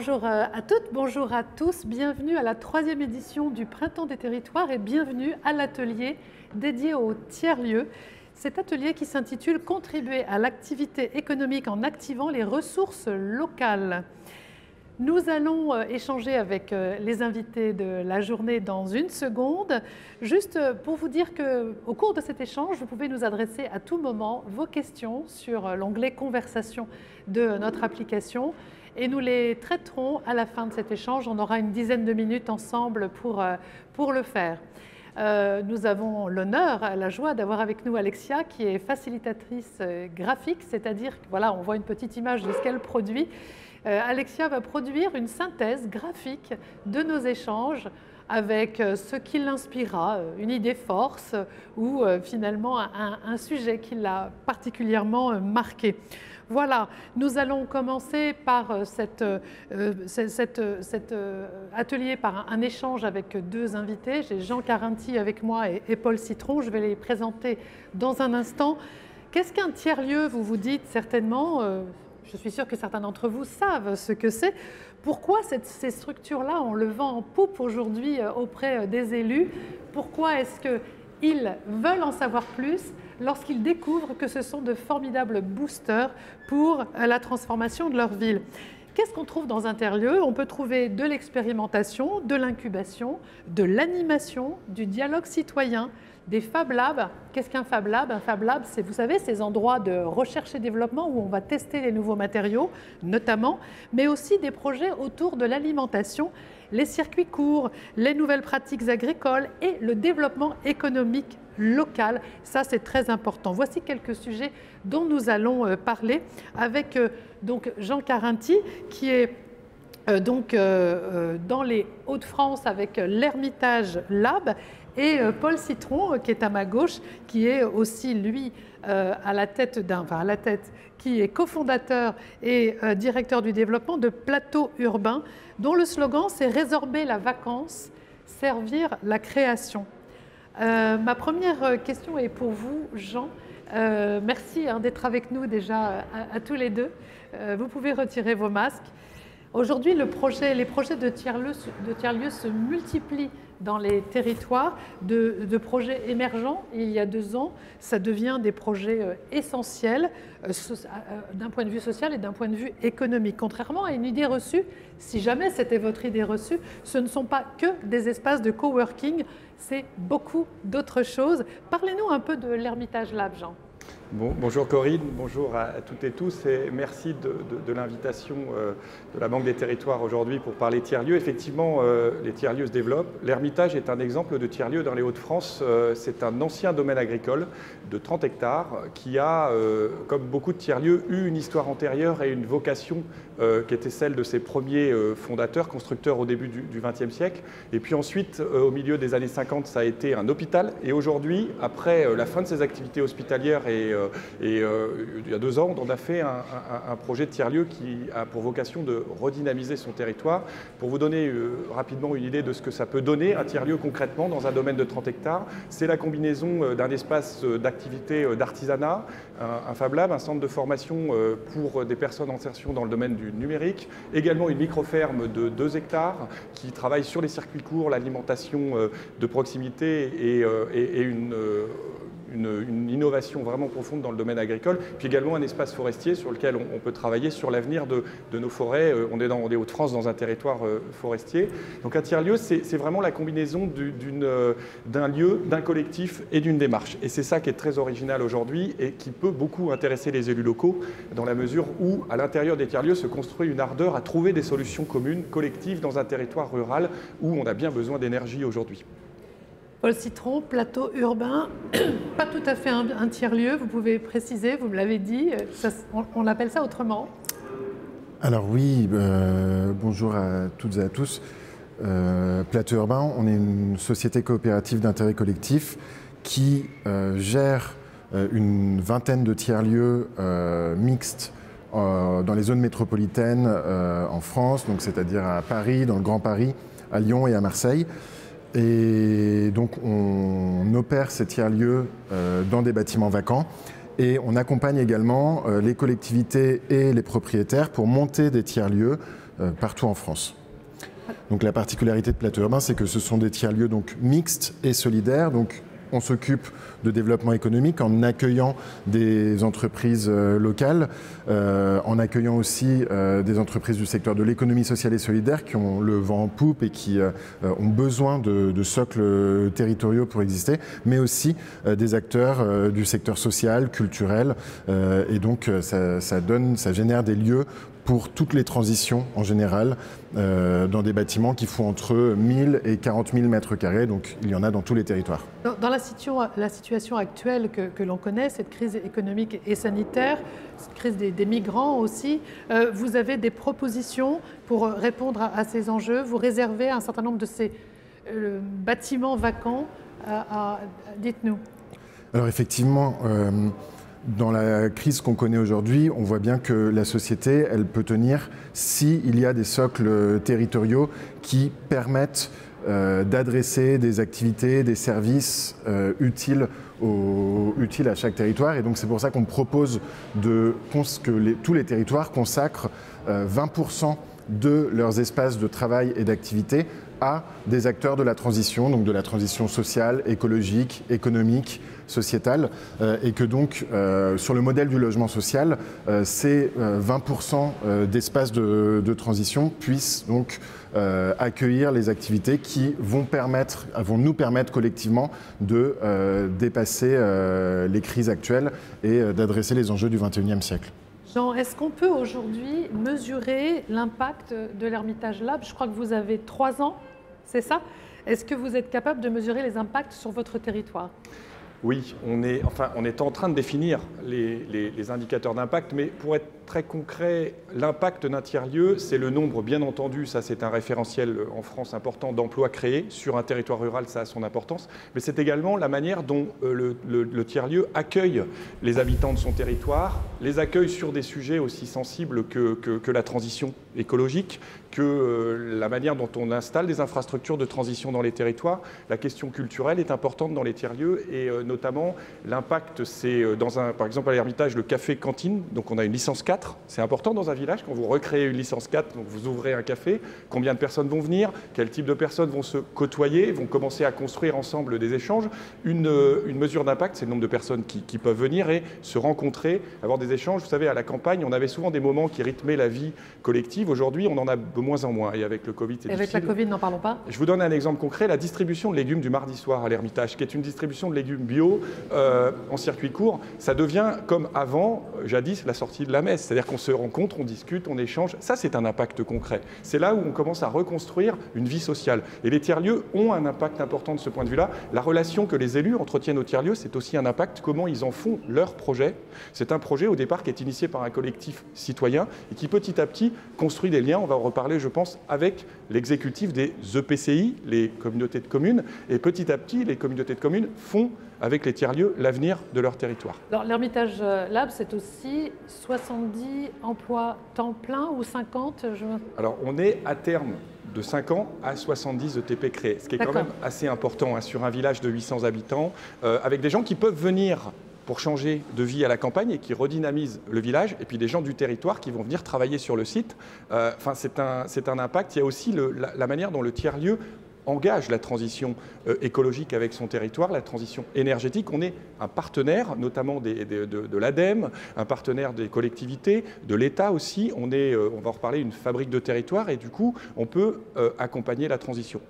Bonjour à toutes, bonjour à tous, bienvenue à la 3e édition du Printemps des Territoires et bienvenue à l'atelier dédié aux tiers-lieux. Cet atelier qui s'intitule « Contribuer à l'activité économique en activant les ressources locales ». Nous allons échanger avec les invités de la journée dans une seconde. Juste pour vous dire qu'au cours de cet échange, vous pouvez nous adresser à tout moment vos questions sur l'onglet « Conversation » de notre application. Et nous les traiterons à la fin de cet échange. On aura une dizaine de minutes ensemble pour le faire. Nous avons l'honneur, la joie d'avoir avec nous Alexia, qui est facilitatrice graphique, c'est-à-dire que voilà, on voit une petite image de ce qu'elle produit. Alexia va produire une synthèse graphique de nos échanges avec ce qui l'inspirera, une idée force ou finalement un sujet qui l'a particulièrement marqué. Voilà, nous allons commencer par cet atelier, par un échange avec deux invités. J'ai Jean Carinti avec moi et Paul Citron. Je vais les présenter dans un instant. Qu'est-ce qu'un tiers-lieu, vous vous dites certainement je suis sûre que certains d'entre vous savent ce que c'est. Pourquoi ces structures-là, on le vend en poupe aujourd'hui auprès des élus? Pourquoi est-ce qu'ils veulent en savoir plus lorsqu'ils découvrent que ce sont de formidables boosters pour la transformation de leur ville? Qu'est-ce qu'on trouve dans un tiers-lieu? On peut trouver de l'expérimentation, de l'incubation, de l'animation, du dialogue citoyen, des Fab Labs. Qu'est-ce qu'un Fab Lab? Un Fab Lab, c'est, vous savez, ces endroits de recherche et développement où on va tester les nouveaux matériaux, notamment, mais aussi des projets autour de l'alimentation, les circuits courts, les nouvelles pratiques agricoles et le développement économique local. Ça, c'est très important. Voici quelques sujets dont nous allons parler avec donc Jean Carinti, qui est dans les Hauts-de-France avec l'Hermitage Lab, et Paul Citron, qui est à ma gauche, qui est aussi, lui, qui est cofondateur et directeur du développement de Plateau Urbain, dont le slogan, c'est « Résorber la vacance, servir la création ». Ma première question est pour vous, Jean. Merci d'être avec nous déjà à tous les deux. Vous pouvez retirer vos masques. Aujourd'hui, les projets de tiers-lieux se multiplient dans les territoires, de projets émergents. Il y a 2 ans, ça devient des projets essentiels d'un point de vue social et d'un point de vue économique. Contrairement à une idée reçue, si jamais c'était votre idée reçue, ce ne sont pas que des espaces de coworking, c'est beaucoup d'autres choses. Parlez-nous un peu de l'Hermitage Lab, Jean. Bonjour Corinne, bonjour à toutes et tous et merci de l'invitation de la Banque des Territoires aujourd'hui pour parler tiers-lieux. Effectivement, les tiers-lieux se développent. L'Hermitage est un exemple de tiers-lieu dans les Hauts-de-France. C'est un ancien domaine agricole de 30 hectares qui a, comme beaucoup de tiers-lieux, eu une histoire antérieure et une vocation qui était celle de ses premiers fondateurs, constructeurs au début du XXe siècle. Et puis ensuite, au milieu des années 50, ça a été un hôpital. Et aujourd'hui, après la fin de ses activités hospitalières et il y a 2 ans, on a fait un projet de tiers-lieu qui a pour vocation de redynamiser son territoire. Pour vous donner rapidement une idée de ce que ça peut donner, un tiers-lieu concrètement dans un domaine de 30 hectares, c'est la combinaison d'un espace d'activité d'artisanat, un Fab Lab, un centre de formation pour des personnes en insertion dans le domaine du numérique, également une micro-ferme de 2 hectares qui travaille sur les circuits courts, l'alimentation de proximité et une innovation vraiment profonde dans le domaine agricole, puis également un espace forestier sur lequel on peut travailler sur l'avenir de nos forêts. On est dans les Hauts-de-France, dans un territoire forestier. Donc un tiers-lieu, c'est vraiment la combinaison d'un lieu, d'un collectif et d'une démarche. Et c'est ça qui est très original aujourd'hui et qui peut beaucoup intéresser les élus locaux dans la mesure où, à l'intérieur des tiers-lieux, se construit une ardeur à trouver des solutions communes, collectives, dans un territoire rural où on a bien besoin d'énergie aujourd'hui. Paul Citron, Plateau Urbain, pas tout à fait un tiers-lieu, vous pouvez préciser, vous me l'avez dit, on appelle ça autrement. Alors oui, bonjour à toutes et à tous. Plateau Urbain, on est une société coopérative d'intérêt collectif qui gère une vingtaine de tiers-lieux mixtes dans les zones métropolitaines en France, donc c'est-à-dire à Paris, dans le Grand Paris, à Lyon et à Marseille. Et donc on opère ces tiers-lieux dans des bâtiments vacants et on accompagne également les collectivités et les propriétaires pour monter des tiers-lieux partout en France. Donc la particularité de Plateau Urbain, c'est que ce sont des tiers-lieux donc mixtes et solidaires. Donc on s'occupe de développement économique en accueillant des entreprises locales, en accueillant aussi des entreprises du secteur de l'économie sociale et solidaire qui ont le vent en poupe et qui ont besoin de socles territoriaux pour exister, mais aussi des acteurs du secteur social, culturel. Et donc ça génère des lieux pour toutes les transitions en général, dans des bâtiments qui font entre 1000 et 40 000 mètres carrés, donc il y en a dans tous les territoires. Dans la situation actuelle que l'on connaît, cette crise économique et sanitaire, cette crise des migrants aussi, vous avez des propositions pour répondre à ces enjeux, vous réservez un certain nombre de ces bâtiments vacants, dites-nous. Alors effectivement, dans la crise qu'on connaît aujourd'hui, on voit bien que la société, elle peut tenir s'il y a des socles territoriaux qui permettent d'adresser des activités, des services utiles à chaque territoire. Et donc c'est pour ça qu'on propose que tous les territoires consacrent 20% de leurs espaces de travail et d'activité à des acteurs de la transition, donc de la transition sociale, écologique, économique, sociétale, et que donc sur le modèle du logement social, ces 20% d'espaces de transition puissent donc accueillir les activités qui vont nous permettre collectivement de dépasser les crises actuelles et d'adresser les enjeux du XXIe siècle. Jean, est-ce qu'on peut aujourd'hui mesurer l'impact de l'Hermitage Lab? Je crois que vous avez 3 ans, c'est ça? Est-ce que vous êtes capable de mesurer les impacts sur votre territoire? Oui, on est en train de définir les indicateurs d'impact, mais pour être très concret, l'impact d'un tiers-lieu, c'est le nombre, bien entendu, ça c'est un référentiel en France important d'emplois créés. Sur un territoire rural, ça a son importance, mais c'est également la manière dont le tiers-lieu accueille les habitants de son territoire, les accueille sur des sujets aussi sensibles que la transition écologique, que la manière dont on installe des infrastructures de transition dans les territoires. La question culturelle est importante dans les tiers-lieux et notamment l'impact, c'est par exemple à l'Hermitage, le café-cantine, donc on a une licence 4. C'est important dans un village, quand vous recréez une licence 4, donc vous ouvrez un café, combien de personnes vont venir, quel type de personnes vont se côtoyer, vont commencer à construire ensemble des échanges. Une mesure d'impact, c'est le nombre de personnes qui peuvent venir et se rencontrer, avoir des échanges. Vous savez, à la campagne, on avait souvent des moments qui rythmaient la vie collective. Aujourd'hui, on en a de moins en moins. Et avec le Covid, c'est difficile. Avec la Covid, n'en parlons pas. Je vous donne un exemple concret, la distribution de légumes du mardi soir à l'Hermitage, qui est une distribution de légumes bio en circuit court. Ça devient, comme avant, jadis, la sortie de la messe. C'est-à-dire qu'on se rencontre, on discute, on échange. Ça, c'est un impact concret. C'est là où on commence à reconstruire une vie sociale. Et les tiers-lieux ont un impact important de ce point de vue-là. La relation que les élus entretiennent aux tiers-lieux, c'est aussi un impact, comment ils en font leur projet. C'est un projet, au départ, qui est initié par un collectif citoyen et qui, petit à petit, construit des liens. On va en reparler, je pense, avec l'exécutif des EPCI, les communautés de communes. Et petit à petit, les communautés de communes font avec les tiers-lieux l'avenir de leur territoire. Alors l'Hermitage Lab, c'est aussi 70 emplois temps plein ou 50 Alors on est à terme de 5 ans à 70 ETP créés, ce qui est quand même assez important hein, sur un village de 800 habitants, avec des gens qui peuvent venir pour changer de vie à la campagne et qui redynamisent le village, et puis des gens du territoire qui vont venir travailler sur le site. C'est un impact. Il y a aussi la manière dont le tiers-lieu engage la transition écologique avec son territoire, la transition énergétique. On est un partenaire, notamment de l'ADEME, un partenaire des collectivités, de l'État aussi. On va en reparler, une fabrique de territoire, et du coup, on peut accompagner la transition.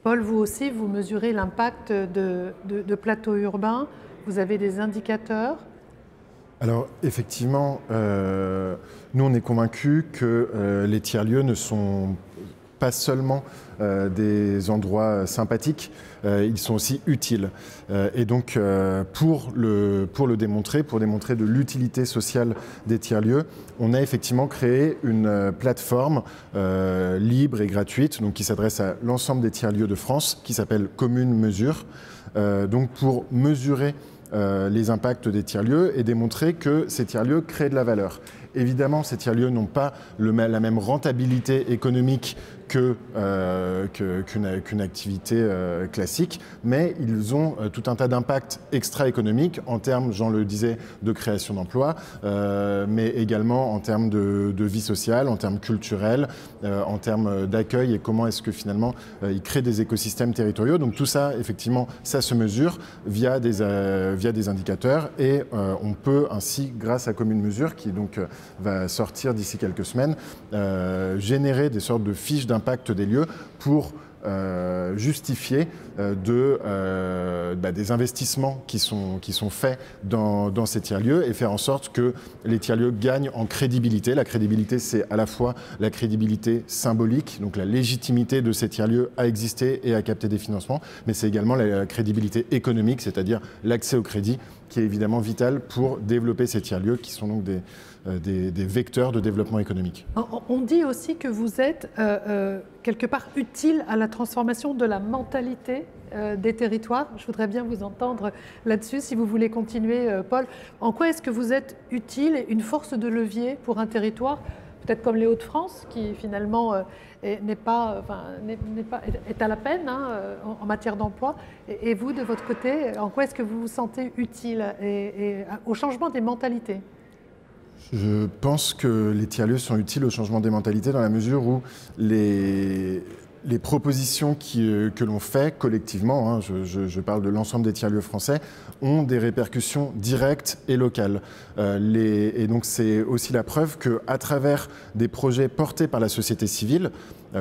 Paul, vous aussi, vous mesurez l'impact de plateaux urbains. Vous avez des indicateurs? Alors effectivement, nous on est convaincus que les tiers-lieux ne sont pas seulement des endroits sympathiques, ils sont aussi utiles. Et donc pour le démontrer, pour démontrer de l'utilité sociale des tiers-lieux, on a effectivement créé une plateforme libre et gratuite, donc qui s'adresse à l'ensemble des tiers-lieux de France, qui s'appelle Commune Mesure, donc pour mesurer les impacts des tiers-lieux et démontrer que ces tiers-lieux créent de la valeur. Évidemment, ces tiers-lieux n'ont pas la même rentabilité économique qu'une activité classique, mais ils ont tout un tas d'impacts extra-économiques en termes, Jean le disait, de création d'emplois, mais également en termes de vie sociale, en termes culturels, en termes d'accueil et comment est-ce que finalement ils créent des écosystèmes territoriaux. Donc tout ça, effectivement, ça se mesure via des indicateurs et on peut ainsi, grâce à Commune Mesure, qui donc va sortir d'ici quelques semaines, générer des sortes de fiches d'impact des lieux pour justifier des investissements qui sont faits dans ces tiers-lieux et faire en sorte que les tiers-lieux gagnent en crédibilité. La crédibilité, c'est à la fois la crédibilité symbolique, donc la légitimité de ces tiers-lieux à exister et à capter des financements, mais c'est également la crédibilité économique, c'est-à-dire l'accès au crédit, qui est évidemment vital pour développer ces tiers-lieux qui sont donc des vecteurs de développement économique. On dit aussi que vous êtes quelque part utile à la transformation de la mentalité des territoires. Je voudrais bien vous entendre là-dessus, si vous voulez continuer, Paul. En quoi est-ce que vous êtes utile, une force de levier pour un territoire, peut-être comme les Hauts-de-France, qui finalement est à la peine en matière d'emploi. Et vous, de votre côté, en quoi est-ce que vous vous sentez utile au changement des mentalités ? Je pense que les tiers-lieux sont utiles au changement des mentalités dans la mesure où les propositions que l'on fait collectivement, je parle de l'ensemble des tiers-lieux français, ont des répercussions directes et locales. Et donc c'est aussi la preuve qu'à travers des projets portés par la société civile,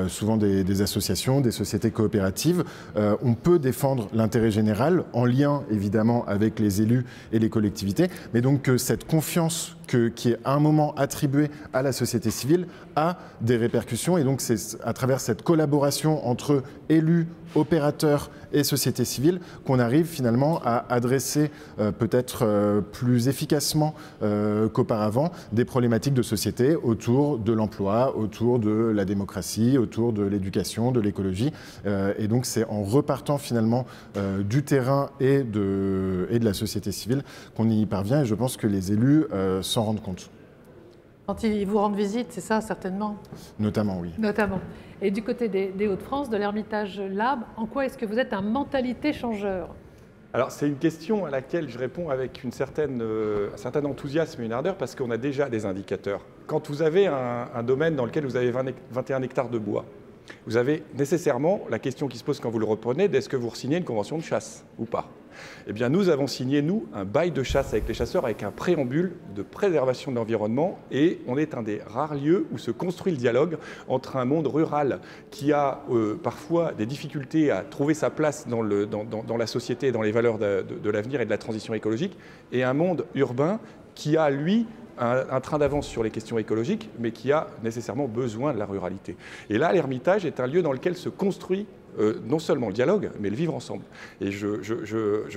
souvent des associations, des sociétés coopératives, on peut défendre l'intérêt général en lien évidemment avec les élus et les collectivités, mais donc cette confiance qui est à un moment attribuée à la société civile a des répercussions et donc c'est à travers cette collaboration entre élus, opérateurs et société civile qu'on arrive finalement à adresser peut-être plus efficacement qu'auparavant des problématiques de société autour de l'emploi, autour de la démocratie, autour de l'éducation, de l'écologie. Et donc c'est en repartant finalement du terrain et de la société civile qu'on y parvient et je pense que les élus s'en rendent compte. Quand ils vous rendent visite, c'est ça certainement ? Notamment, oui. Notamment. Et du côté des Hauts-de-France, de l'Hermitage Lab, en quoi est-ce que vous êtes un mentalité changeur ? Alors c'est une question à laquelle je réponds avec un certain enthousiasme et une ardeur parce qu'on a déjà des indicateurs. Quand vous avez un domaine dans lequel vous avez 21 hectares de bois, vous avez nécessairement la question qui se pose quand vous le reprenez, est-ce que vous re-signez une convention de chasse ou pas ? Eh bien, nous avons signé, nous, un bail de chasse avec les chasseurs, avec un préambule de préservation de l'environnement. Et on est un des rares lieux où se construit le dialogue entre un monde rural qui a parfois des difficultés à trouver sa place dans la société, dans les valeurs de l'avenir et de la transition écologique, et un monde urbain qui a, lui, un train d'avance sur les questions écologiques, mais qui a nécessairement besoin de la ruralité. Et là, l'Hermitage est un lieu dans lequel se construit non seulement le dialogue, mais le vivre ensemble. Et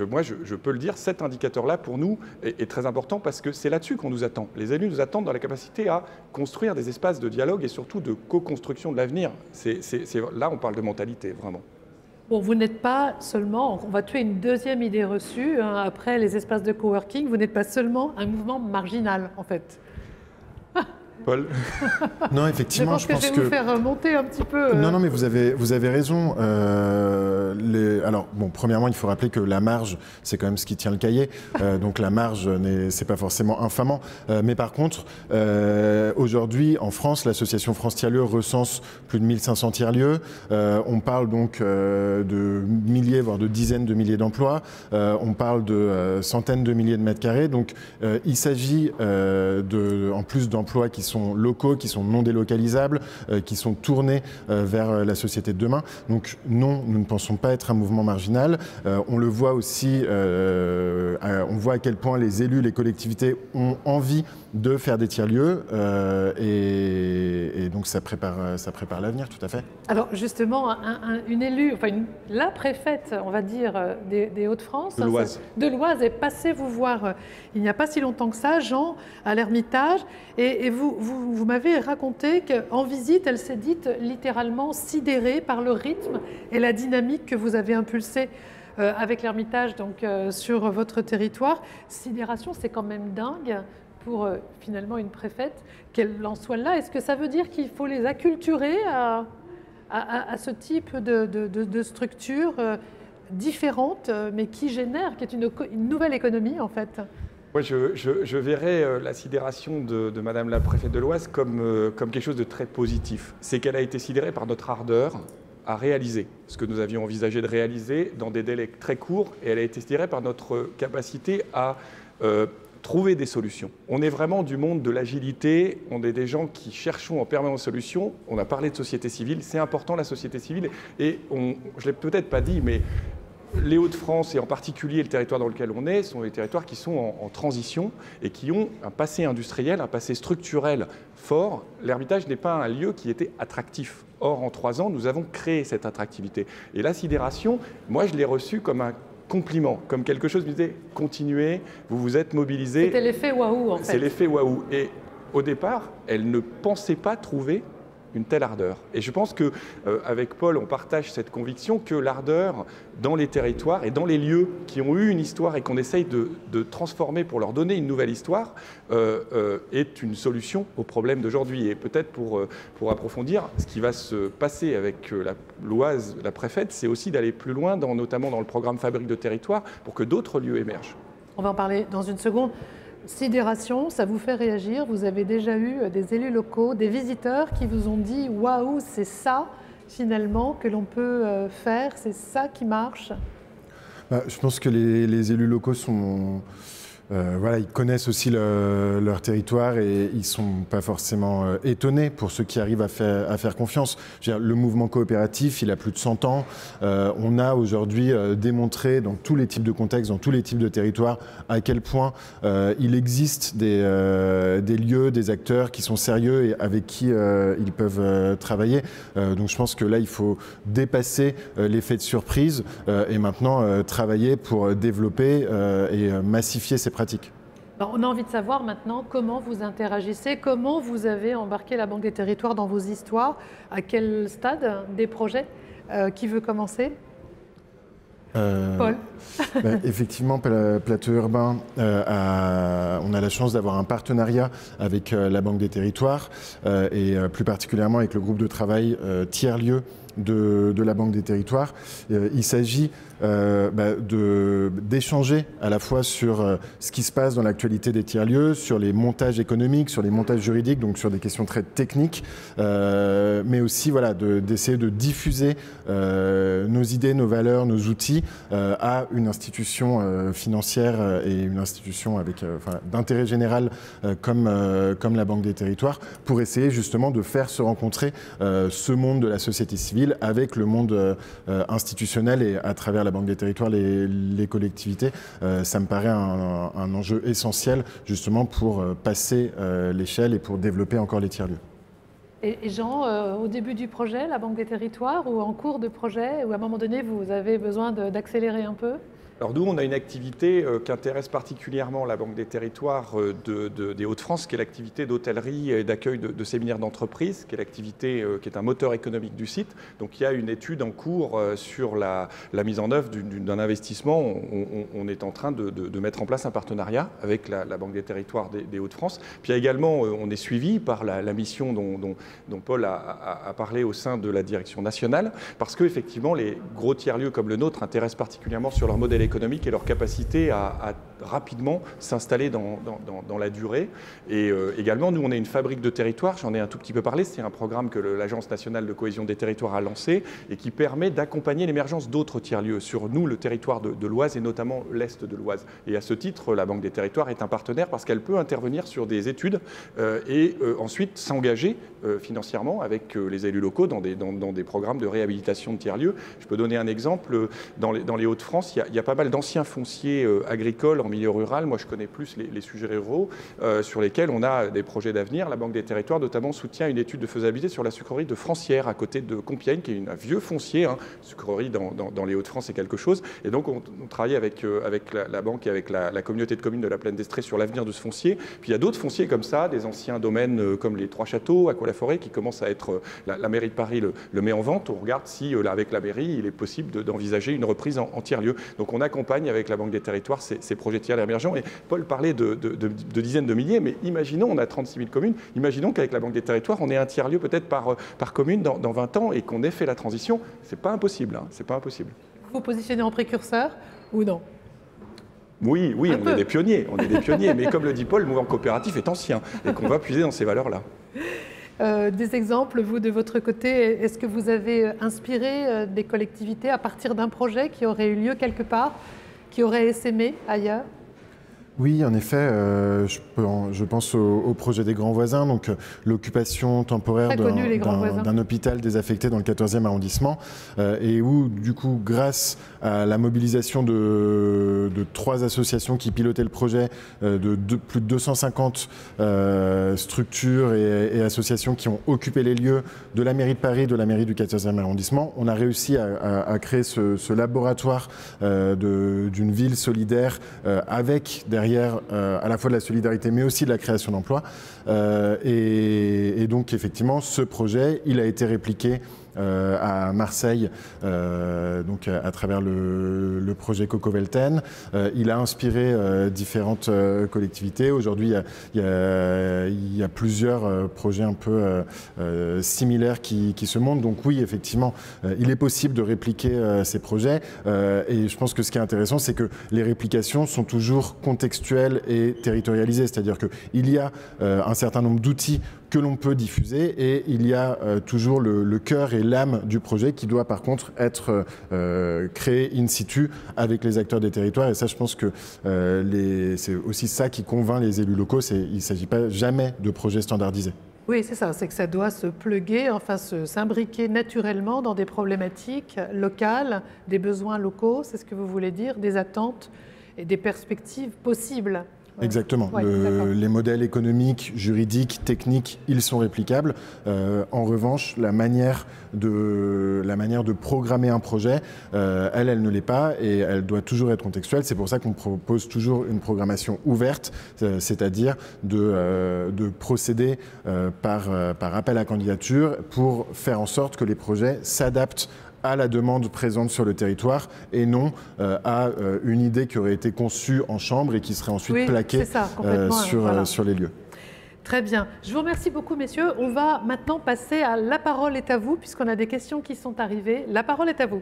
moi, je peux le dire, cet indicateur-là, pour nous, est très important parce que c'est là-dessus qu'on nous attend. Les élus nous attendent dans la capacité à construire des espaces de dialogue et surtout de co-construction de l'avenir. Là, on parle de mentalité, vraiment. Bon, vous n'êtes pas seulement, on va tuer une deuxième idée reçue, après les espaces de coworking, vous n'êtes pas seulement un mouvement marginal, en fait. Paul ? Non, effectivement, je pense que je vais vous faire monter un petit peu. Non, mais vous avez raison. Alors, bon, premièrement, il faut rappeler que la marge, c'est quand même ce qui tient le cahier. Donc la marge, c'est pas forcément infamant. Mais par contre, aujourd'hui, en France, l'association France Tiers-Lieux recense plus de 1500 tiers-lieux. On parle donc de milliers, voire de dizaines de milliers d'emplois. On parle de centaines de milliers de mètres carrés. Donc, il s'agit en plus d'emplois qui sont locaux, qui sont non délocalisables, qui sont tournés vers la société de demain. Donc non, nous ne pensons pas être un mouvement marginal. On le voit aussi, on voit à quel point les élus, les collectivités ont envie de faire des tiers-lieux et donc ça prépare l'avenir, tout à fait. Alors justement, une élue, la préfète, on va dire, des Hauts-de-France, de l'Oise, est passée vous voir il n'y a pas si longtemps que ça, Jean, à l'Hermitage, et vous m'avez raconté qu'en visite, elle s'est dite littéralement sidérée par le rythme et la dynamique que vous avez impulsée avec l'Hermitage donc sur votre territoire. Sidération, c'est quand même dingue pour finalement une préfète qu'elle en soit là. Est-ce que ça veut dire qu'il faut les acculturer à ce type de structure différente, mais qui est une nouvelle économie en fait? Moi, je verrais la sidération de Madame la préfète de l'Oise comme quelque chose de très positif. C'est qu'elle a été sidérée par notre ardeur à réaliser ce que nous avions envisagé de réaliser dans des délais très courts, et elle a été sidérée par notre capacité à trouver des solutions. On est vraiment du monde de l'agilité, on est des gens qui cherchons en permanence solutions. On a parlé de société civile, c'est important la société civile, et je ne l'ai peut-être pas dit, mais les Hauts-de-France, et en particulier le territoire dans lequel on est, sont des territoires qui sont en transition et qui ont un passé industriel, un passé structurel fort. L'Ermitage n'est pas un lieu qui était attractif. Or, en 3 ans, nous avons créé cette attractivité. Et la sidération, moi, je l'ai reçue comme un compliment, comme quelque chose qui me disait « continuez, vous vous êtes mobilisés ». C'était l'effet waouh, en fait. C'est l'effet waouh. Et au départ, elle ne pensait pas trouver une telle ardeur. Et je pense qu'avec Paul, on partage cette conviction que l'ardeur dans les territoires et dans les lieux qui ont eu une histoire et qu'on essaye de transformer pour leur donner une nouvelle histoire est une solution aux problèmes d'aujourd'hui. Et peut-être pour approfondir, ce qui va se passer avec l'Oise, la préfète, c'est aussi d'aller plus loin, notamment dans le programme Fabrique de territoire, pour que d'autres lieux émergent. On va en parler dans une seconde. Sidération, ça vous fait réagir? Vous avez déjà eu des élus locaux, des visiteurs qui vous ont dit « Waouh, c'est ça finalement que l'on peut faire, c'est ça qui marche ». Je pense que les élus locaux sont... voilà, ils connaissent aussi leur territoire et ils ne sont pas forcément étonnés pour ceux qui arrivent à faire confiance. Je veux dire, le mouvement coopératif, il a plus de 100 ans. On a aujourd'hui démontré dans tous les types de contextes, dans tous les types de territoires, à quel point il existe des lieux, des acteurs qui sont sérieux et avec qui ils peuvent travailler. Donc je pense que là, il faut dépasser l'effet de surprise et maintenant travailler pour développer et massifier ces pratiques. Alors, on a envie de savoir maintenant comment vous interagissez, comment vous avez embarqué la Banque des Territoires dans vos histoires, à quel stade des projets, qui veut commencer? Paul. Effectivement, Plateau Urbain, on a la chance d'avoir un partenariat avec la Banque des Territoires et plus particulièrement avec le groupe de travail tiers-lieux de la Banque des Territoires. Il s'agit d'échanger à la fois sur ce qui se passe dans l'actualité des tiers-lieux, sur les montages économiques, sur les montages juridiques, donc sur des questions très techniques, mais aussi voilà, d'essayer de diffuser nos idées, nos valeurs, nos outils à une institution financière et une institution avec d'intérêt général comme la Banque des Territoires, pour essayer justement de faire se rencontrer ce monde de la société civile avec le monde institutionnel et à travers la Banque des Territoires, les collectivités. Ça me paraît un enjeu essentiel justement pour passer l'échelle et pour développer encore les tiers-lieux. Et Jean, au début du projet, la Banque des Territoires, ou en cours de projet, ou à un moment donné, vous avez besoin d'accélérer un peu? Alors nous, on a une activité qui intéresse particulièrement la Banque des Territoires des Hauts-de-France, qui est l'activité d'hôtellerie et d'accueil de séminaires d'entreprise, qui est l'activité qui est un moteur économique du site. Donc il y a une étude en cours sur la mise en œuvre d'un investissement. On est en train de mettre en place un partenariat avec la Banque des Territoires des Hauts-de-France. Puis il y a également, on est suivi par la mission dont Paul a parlé au sein de la direction nationale, parce qu'effectivement, les gros tiers-lieux comme le nôtre intéressent particulièrement sur leur modèle économique et leur capacité à rapidement s'installer dans la durée. Et également, nous, on est une fabrique de territoire, j'en ai un tout petit peu parlé, c'est un programme que l'Agence nationale de cohésion des territoires a lancé et qui permet d'accompagner l'émergence d'autres tiers-lieux sur nous, le territoire de l'Oise et notamment l'Est de l'Oise. Et à ce titre, la Banque des Territoires est un partenaire parce qu'elle peut intervenir sur des études et ensuite s'engager financièrement avec les élus locaux dans des programmes de réhabilitation de tiers-lieux. Je peux donner un exemple. Dans les Hauts-de-France, il y a pas mal d'anciens fonciers agricoles en milieu rural. Moi, je connais plus les sujets ruraux sur lesquels on a des projets d'avenir. La Banque des Territoires, notamment, soutient une étude de faisabilité sur la sucrerie de Francières, à côté de Compiègne, qui est un vieux foncier. Sucrerie dans les Hauts-de-France, c'est quelque chose. Et donc, on travaille avec la banque et avec la communauté de communes de la Plaine d'Estrée sur l'avenir de ce foncier. Puis, il y a d'autres fonciers comme ça, des anciens domaines comme les Trois Châteaux, Aqua-la-Forêt, qui commencent à être... La mairie de Paris le met en vente. On regarde si, avec la mairie, il est possible d'envisager une reprise en tiers-lieu. Donc, on a accompagne avec la Banque des Territoires ces projets tiers émergents. Et Paul parlait de dizaines de milliers, mais imaginons, on a 36 000 communes, imaginons qu'avec la Banque des Territoires, on ait un tiers-lieu peut-être par commune dans 20 ans et qu'on ait fait la transition. C'est pas impossible, hein, c'est pas impossible. Vous vous positionnez en précurseur ou non? Oui, on est des pionniers, mais comme le dit Paul, le mouvement coopératif est ancien et qu'on va puiser dans ces valeurs-là. Des exemples, vous, de votre côté, est-ce que vous avez inspiré des collectivités à partir d'un projet qui aurait eu lieu quelque part, qui aurait essaimé ailleurs? Oui, en effet, je pense au projet des Grands Voisins, donc l'occupation temporaire d'un hôpital désaffecté dans le 14e arrondissement, et où, du coup, grâce à la mobilisation de 3 associations qui pilotaient le projet, plus de 250 structures et associations qui ont occupé les lieux de la mairie de Paris, de la mairie du 14e arrondissement, on a réussi à créer ce laboratoire d'une ville solidaire avec derrière à la fois de la solidarité mais aussi de la création d'emplois. Et donc effectivement ce projet il a été répliqué à Marseille, donc à travers le projet Coco-Velten. Il a inspiré différentes collectivités. Aujourd'hui, il y a plusieurs projets un peu similaires qui se montent. Donc oui, effectivement, il est possible de répliquer ces projets. Et je pense que ce qui est intéressant, c'est que les réplications sont toujours contextuelles et territorialisées. C'est-à-dire qu'il y a un certain nombre d'outils que l'on peut diffuser et il y a toujours le cœur et l'âme du projet qui doit par contre être créé in situ avec les acteurs des territoires et ça je pense que c'est aussi ça qui convainc les élus locaux, il ne s'agit pas jamais de projets standardisés. Oui, c'est ça, c'est que ça doit se pluguer, enfin s'imbriquer naturellement dans des problématiques locales, des besoins locaux, c'est ce que vous voulez dire, des attentes et des perspectives possibles. Exactement. Les modèles économiques, juridiques, techniques, ils sont réplicables. En revanche, la manière de programmer un projet, elle ne l'est pas et elle doit toujours être contextuelle. C'est pour ça qu'on propose toujours une programmation ouverte, c'est-à-dire de procéder par appel à candidature pour faire en sorte que les projets s'adaptent à la demande présente sur le territoire et non à une idée qui aurait été conçue en chambre et qui serait ensuite plaquée sur les lieux. Très bien. Je vous remercie beaucoup, messieurs. On va maintenant passer à La parole est à vous, puisqu'on a des questions qui sont arrivées. La parole est à vous.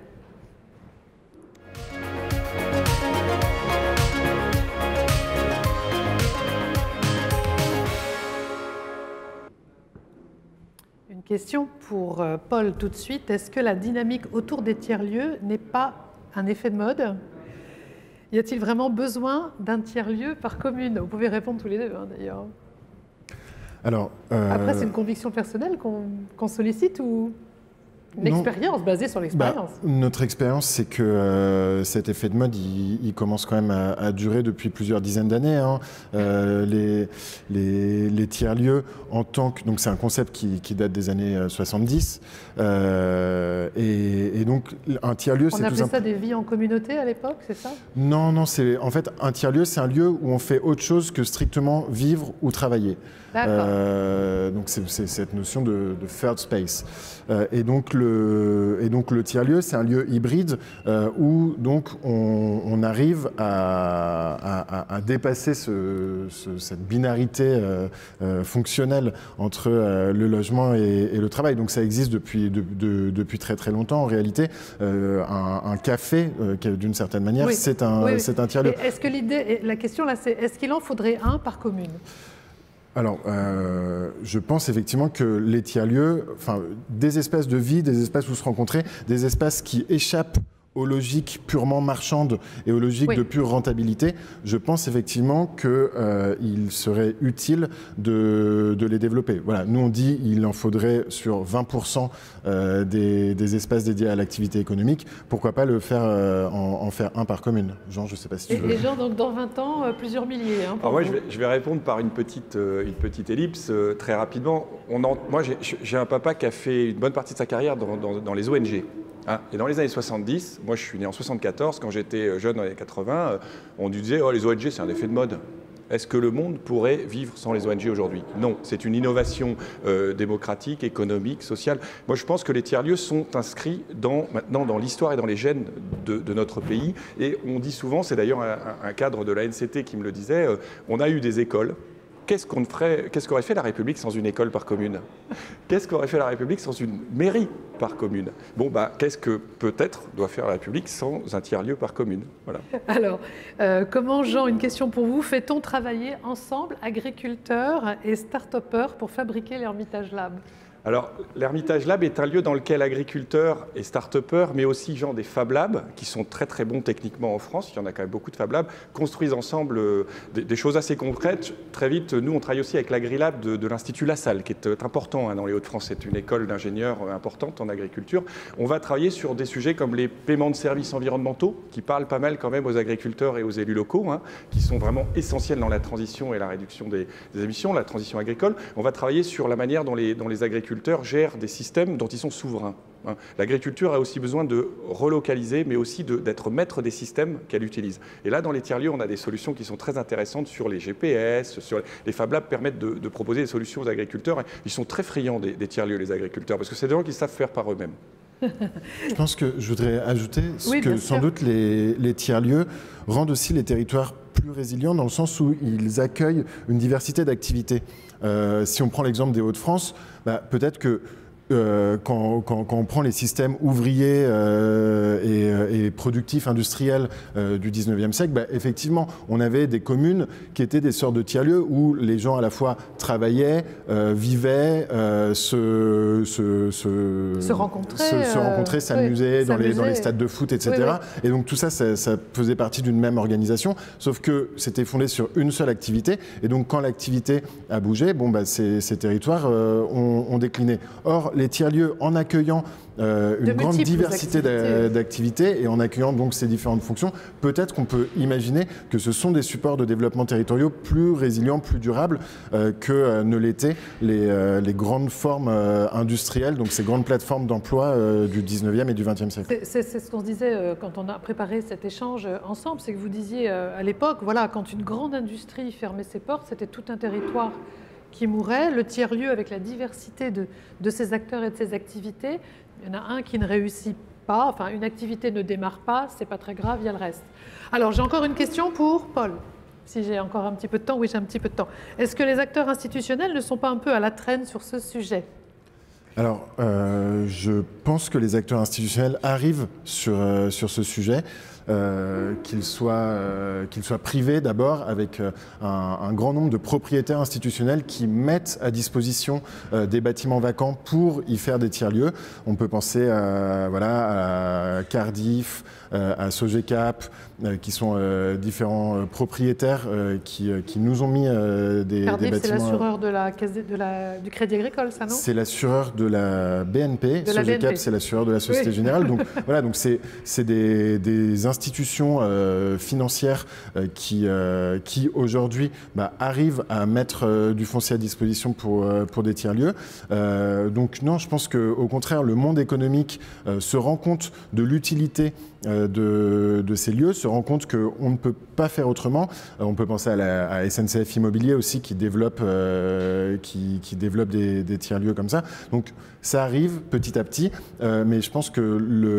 Une question pour Paul tout de suite. Est-ce que la dynamique autour des tiers-lieux n'est pas un effet de mode? Y a-t-il vraiment besoin d'un tiers-lieu par commune? Vous pouvez répondre tous les deux, hein, d'ailleurs. Alors, après, c'est une conviction personnelle qu'on sollicite ou une expérience basée sur l'expérience? Notre expérience, c'est que cet effet de mode, il commence quand même à durer depuis plusieurs dizaines d'années. Hein. Les tiers-lieux, donc c'est un concept qui date des années 70. Et donc, un tiers-lieu, c'est tout simplement... On appelait ça des vies en communauté à l'époque, c'est ça? Non, en fait, un tiers-lieu, c'est un lieu où on fait autre chose que strictement vivre ou travailler. Donc c'est cette notion de third space. Et donc le tiers-lieu, c'est un lieu hybride où donc on arrive à dépasser cette binarité fonctionnelle entre le logement et le travail. Donc ça existe depuis très très longtemps en réalité. Un café, d'une certaine manière, c'est un tiers-lieu. Est-ce que la question là, c'est est-ce qu'il en faudrait un par commune? Alors, je pense effectivement que les tiers-lieux, des espaces de vie, des espaces où se rencontrer, des espaces qui échappent aux logiques purement marchandes et aux logiques de pure rentabilité, je pense effectivement qu'il serait utile de les développer. Voilà, nous on dit qu'il en faudrait sur 20% des espaces dédiés à l'activité économique. Pourquoi pas en faire un par commune? Jean, je ne sais pas si tu veux. Et Jean, donc dans 20 ans, plusieurs milliers. Hein, alors moi, je vais répondre par une petite ellipse très rapidement. Moi, j'ai un papa qui a fait une bonne partie de sa carrière dans les ONG. Hein, et dans les années 70, moi je suis né en 74, quand j'étais jeune dans les années 80, on disait « Oh, les ONG, c'est un effet de mode ». Est-ce que le monde pourrait vivre sans les ONG aujourd'hui? Non, c'est une innovation démocratique, économique, sociale. Moi, je pense que les tiers-lieux sont inscrits maintenant dans l'histoire et dans les gènes de notre pays. Et on dit souvent, c'est d'ailleurs un cadre de la NCT qui me le disait, on a eu des écoles. Qu'est-ce qu'aurait fait la République sans une école par commune? Qu'est-ce qu'aurait fait la République sans une mairie par commune? Bon, qu'est-ce que peut-être doit faire la République sans un tiers-lieu par commune? Voilà. Alors, comment, Jean, une question pour vous, fait-on travailler ensemble agriculteurs et start-upers pour fabriquer l'Hermitage Lab? Alors, l'Hermitage Lab est un lieu dans lequel agriculteurs et start-upers, mais aussi des Fab Labs, qui sont très très bons techniquement en France, il y en a quand même beaucoup de Fab Labs, construisent ensemble des choses assez concrètes. Très vite, nous, on travaille aussi avec l'Agri-Lab de l'Institut Lassalle, qui est important dans les Hauts-de-France. C'est une école d'ingénieurs importante en agriculture. On va travailler sur des sujets comme les paiements de services environnementaux, qui parlent pas mal quand même aux agriculteurs et aux élus locaux, qui sont vraiment essentiels dans la transition et la réduction des émissions, la transition agricole. On va travailler sur la manière dont les agriculteurs gèrent des systèmes dont ils sont souverains. L'agriculture a aussi besoin de relocaliser, mais aussi d'être maître des systèmes qu'elle utilise. Et là, dans les tiers-lieux, on a des solutions qui sont très intéressantes sur les GPS, sur les Fab Labs permettent de proposer des solutions aux agriculteurs. Ils sont très friands des tiers-lieux, les agriculteurs, parce que c'est des gens qui savent faire par eux-mêmes. Je pense que je voudrais ajouter oui, que sans doute les tiers-lieux rendent aussi les territoires plus résilients dans le sens où ils accueillent une diversité d'activités. Si on prend l'exemple des Hauts-de-France, peut-être que quand on prend les systèmes ouvriers et productifs industriels du 19e siècle, effectivement, on avait des communes qui étaient des sortes de tiers-lieux où les gens à la fois travaillaient, vivaient, se rencontraient, s'amusaient dans les stades de foot, etc. Oui, oui. Et donc tout ça, ça faisait partie d'une même organisation, sauf que c'était fondé sur une seule activité. Et donc quand l'activité a bougé, ces territoires ont décliné. Or, les tiers-lieux, en accueillant une grande diversité d'activités et en accueillant donc ces différentes fonctions, peut-être qu'on peut imaginer que ce sont des supports de développement territoriaux plus résilients, plus durables que ne l'étaient les grandes formes industrielles, donc ces grandes plateformes d'emploi du 19e et du 20e siècle. C'est ce qu'on se disait quand on a préparé cet échange ensemble, c'est que vous disiez à l'époque, voilà, quand une grande industrie fermait ses portes, c'était tout un territoire qui mourait. Le tiers-lieu, avec la diversité de ses acteurs et de ses activités, il y en a un qui ne réussit pas, enfin une activité ne démarre pas, c'est pas très grave, il y a le reste. Alors j'ai encore une question pour Paul, si j'ai encore un petit peu de temps. Oui, j'ai un petit peu de temps. Est-ce que les acteurs institutionnels ne sont pas un peu à la traîne sur ce sujet ? Alors, je pense que les acteurs institutionnels arrivent sur ce sujet. Qu'ils soient privés d'abord, avec un grand nombre de propriétaires institutionnels qui mettent à disposition des bâtiments vacants pour y faire des tiers-lieux. On peut penser à Cardiff, à Sogecap, qui sont différents propriétaires qui nous ont mis des bâtiments. Cardiff, c'est l'assureur de la caisse du Crédit Agricole, ça, non? C'est l'assureur de la BNP. Sogecap, c'est l'assureur de la Société Générale. Donc voilà, donc c'est des institutions financières qui aujourd'hui arrivent à mettre du foncier à disposition pour des tiers-lieux. Donc non, je pense qu'au contraire, le monde économique se rend compte de l'utilité de ces lieux, se rend compte qu'on ne peut pas faire autrement. On peut penser à SNCF Immobilier aussi qui développe des tiers-lieux comme ça. Donc ça arrive petit à petit, mais je pense que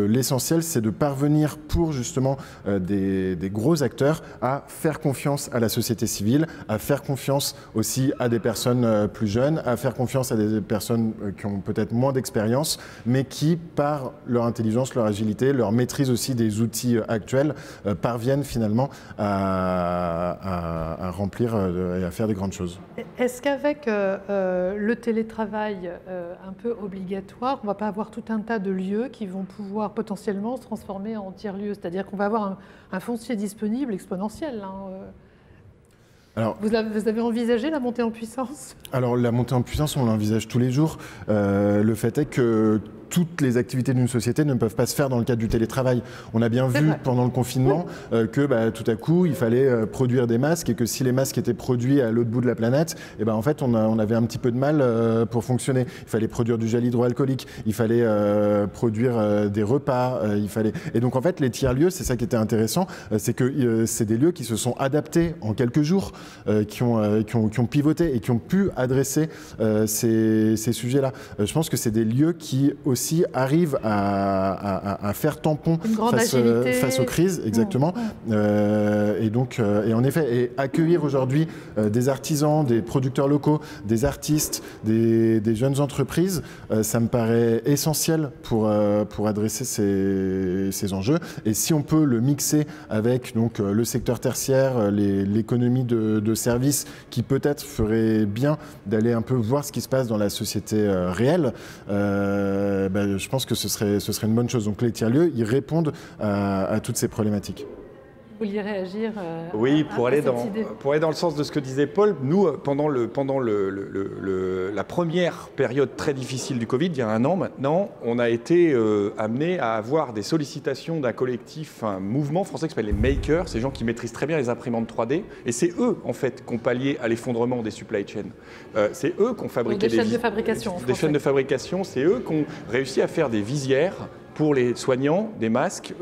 l'essentiel, c'est de parvenir pour justement des gros acteurs à faire confiance à la société civile, à faire confiance aussi à des personnes plus jeunes, à faire confiance à des personnes qui ont peut-être moins d'expérience, mais qui, par leur intelligence, leur agilité, leur maîtrise aussi des outils actuels, parviennent finalement à remplir et à faire des grandes choses. Est-ce qu'avec le télétravail un peu obligatoire, on ne va pas avoir tout un tas de lieux qui vont pouvoir potentiellement se transformer en tiers-lieux? C'est-à-dire qu'on va avoir un foncier disponible exponentiel, hein. Alors, vous avez envisagé la montée en puissance? Alors la montée en puissance, on l'envisage tous les jours. Le fait est que toutes les activités d'une société ne peuvent pas se faire dans le cadre du télétravail. On a bien vu pendant le confinement que tout à coup, il fallait produire des masques et que si les masques étaient produits à l'autre bout de la planète, en fait, on avait un petit peu de mal pour fonctionner. Il fallait produire du gel hydroalcoolique, il fallait produire des repas, Et donc, en fait, les tiers-lieux, c'est ça qui était intéressant, c'est que c'est des lieux qui se sont adaptés en quelques jours, qui ont pivoté et qui ont pu adresser ces sujets-là. Je pense que c'est des lieux qui aussi arrivent à faire tampon face aux crises, exactement. Et en effet, accueillir aujourd'hui des artisans, des producteurs locaux, des artistes, des jeunes entreprises, ça me paraît essentiel pour adresser ces enjeux. Et si on peut le mixer avec donc, le secteur tertiaire, l'économie de services, qui peut-être ferait bien d'aller un peu voir ce qui se passe dans la société réelle, je pense que ce serait une bonne chose. Donc les tiers-lieux, ils répondent à toutes ces problématiques. Vous vouliez réagir Oui, pour aller dans le sens de ce que disait Paul, nous, pendant la première période très difficile du Covid, il y a 1 an maintenant, on a été amené à avoir des sollicitations d'un collectif, un mouvement français qui s'appelle les makers, ces gens qui maîtrisent très bien les imprimantes 3D, et c'est eux, en fait, qui ont pallié à l'effondrement des supply chains. C'est eux qui ont fabriqué des chaînes de fabrication. Des chaînes de fabrication, c'est eux qui ont réussi à faire des visières pour les soignants, des masques,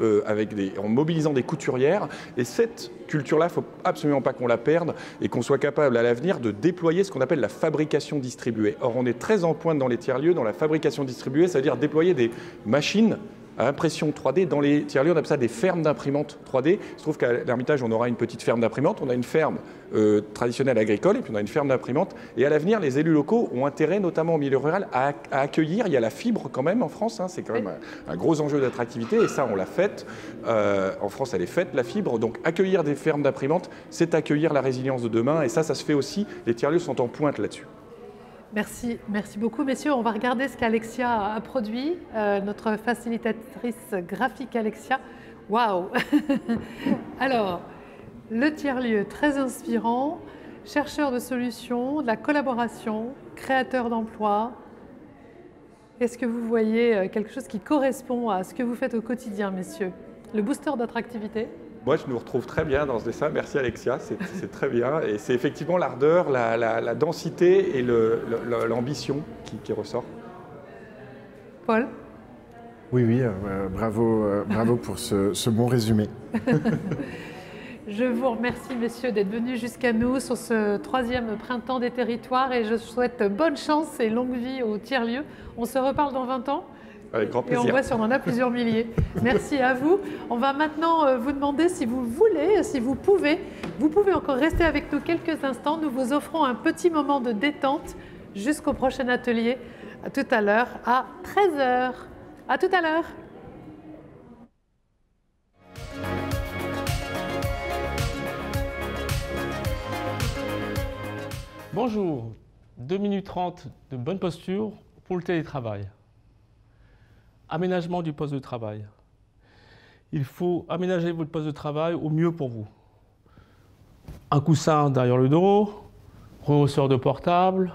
en mobilisant des couturières. Et cette culture-là, il ne faut absolument pas qu'on la perde et qu'on soit capable à l'avenir de déployer ce qu'on appelle la fabrication distribuée. Or, on est très en pointe dans les tiers-lieux, dans la fabrication distribuée, c'est-à-dire déployer des machines à impression 3D. Dans les tiers-lieux, on appelle ça des fermes d'imprimantes 3D. Il se trouve qu'à l'Ermitage, on aura une petite ferme d'imprimantes. On a une ferme traditionnelle agricole et puis on a une ferme d'imprimantes. Et à l'avenir, les élus locaux ont intérêt, notamment au milieu rural, à accueillir. Il y a la fibre quand même en France. C'est quand même un gros enjeu d'attractivité. Et ça, on l'a fait. En France, elle est faite, la fibre. Donc accueillir des fermes d'imprimantes, c'est accueillir la résilience de demain. Et ça se fait aussi. Les tiers-lieux sont en pointe là-dessus. Merci beaucoup, messieurs. On va regarder ce qu'Alexia a produit, notre facilitatrice graphique Alexia. Waouh. Alors, le tiers-lieu, très inspirant, chercheur de solutions, de la collaboration, créateur d'emplois. Est-ce que vous voyez quelque chose qui correspond à ce que vous faites au quotidien, messieurs? Le booster d'attractivité? Moi, je nous retrouve très bien dans ce dessin. Merci Alexia, c'est très bien. Et c'est effectivement l'ardeur, la densité et l'ambition qui ressort. Paul? Oui, bravo pour ce bon résumé. Je vous remercie, messieurs, d'être venus jusqu'à nous sur ce 3e printemps des territoires et je souhaite bonne chance et longue vie au tiers-lieu. On se reparle dans 20 ans? Avec grand plaisir. Et on voit si on en a plusieurs milliers. Merci à vous. On va maintenant vous demander si vous voulez, si vous pouvez encore rester avec nous quelques instants. Nous vous offrons un petit moment de détente jusqu'au prochain atelier, tout à l'heure à 13h. À tout à l'heure. Bonjour, 2 minutes 30 de bonne posture pour le télétravail. Aménagement du poste de travail. Il faut aménager votre poste de travail au mieux pour vous. Un coussin derrière le dos, rehausseur de portable,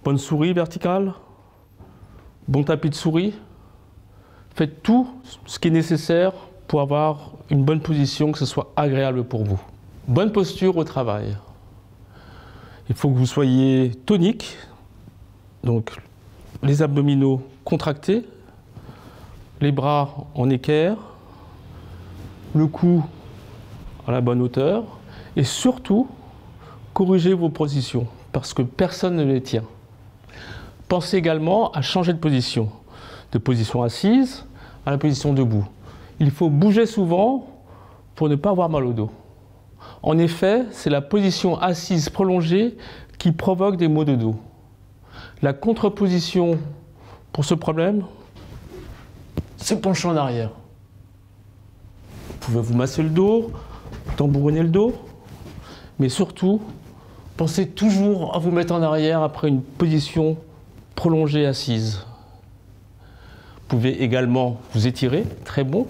bonne souris verticale, bon tapis de souris. Faites tout ce qui est nécessaire pour avoir une bonne position, que ce soit agréable pour vous. Bonne posture au travail. Il faut que vous soyez tonique, donc les abdominaux contractés, les bras en équerre, le cou à la bonne hauteur et surtout, corrigez vos positions parce que personne ne les tient. Pensez également à changer de position assise à la position debout. Il faut bouger souvent pour ne pas avoir mal au dos. En effet, c'est la position assise prolongée qui provoque des maux de dos. La contreposition pour ce problème, se pencher en arrière. Vous pouvez vous masser le dos, tambouriner le dos, mais surtout, pensez toujours à vous mettre en arrière après une position prolongée assise. Vous pouvez également vous étirer, très bon,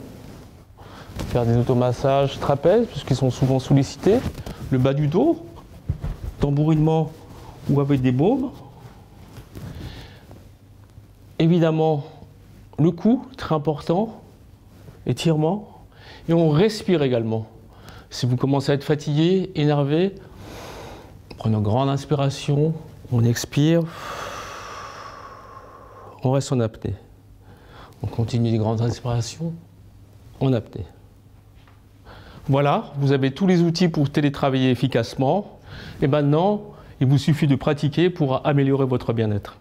faire des automassages trapèzes, puisqu'ils sont souvent sollicités, le bas du dos, tambourinement ou avec des baumes. Évidemment, le cou, très important, étirement, et on respire également. Si vous commencez à être fatigué, énervé, prenez une grande inspiration, on expire, on reste en apnée. On continue les grandes inspirations en apnée. Voilà, vous avez tous les outils pour télétravailler efficacement. Et maintenant, il vous suffit de pratiquer pour améliorer votre bien-être.